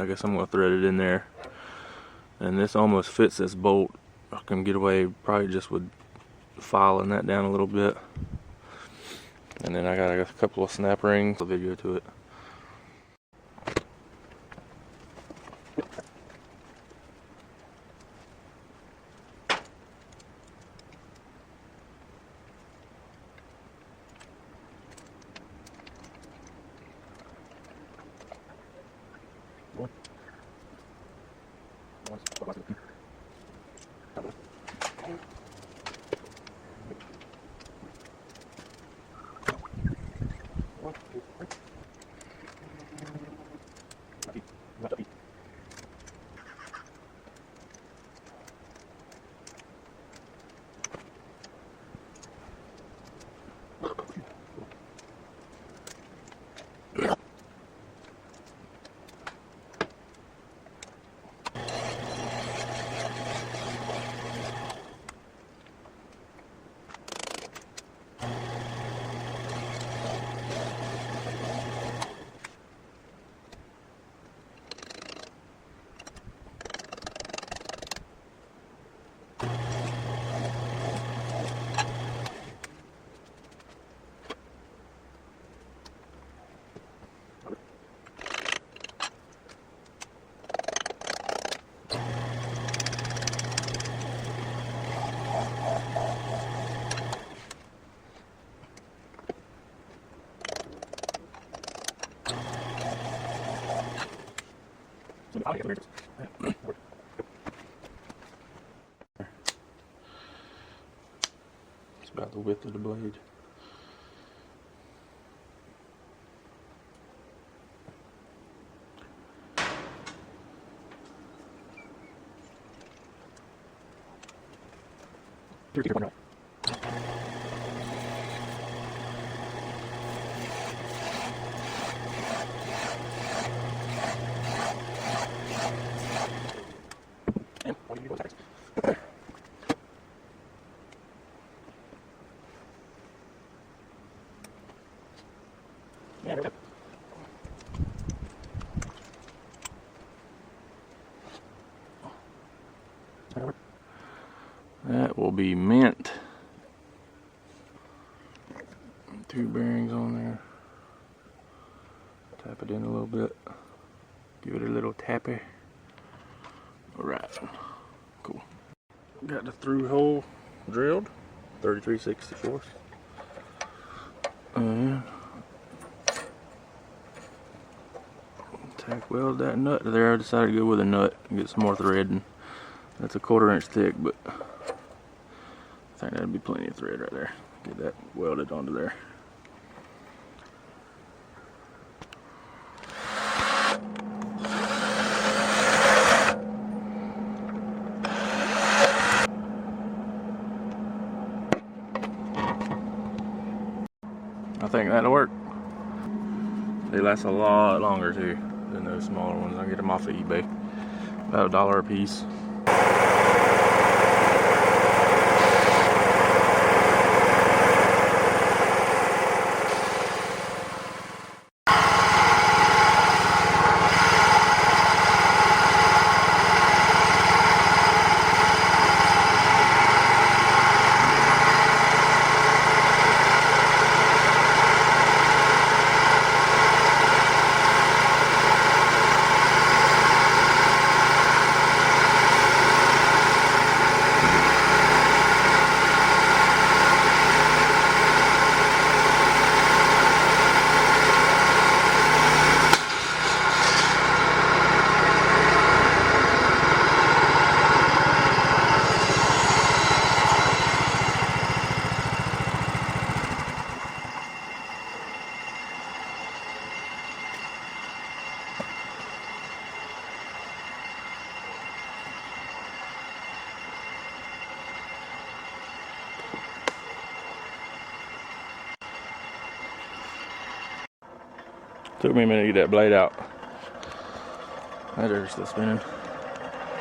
I guess I'm gonna thread it in there. And this almost fits this bolt. I can get away probably just with filing that down a little bit. And then I got a couple of snap rings, a video to it. It's about the width of the blade. That will be mint. 2 bearings on there. Tap it in a little bit. Give it a little tappy. Alright. Cool. Got the through hole drilled. 33/64. And tack weld that nut to there. I decided to go with a nut and get some more thread. And that's a 1/4 inch thick, but I think that'd be plenty of thread right there. Get that welded onto there. I think that'll work. They last a lot longer too than those smaller ones. I get them off of eBay. About $1 a piece. Took me a minute to get that blade out. That dirt's still spinning.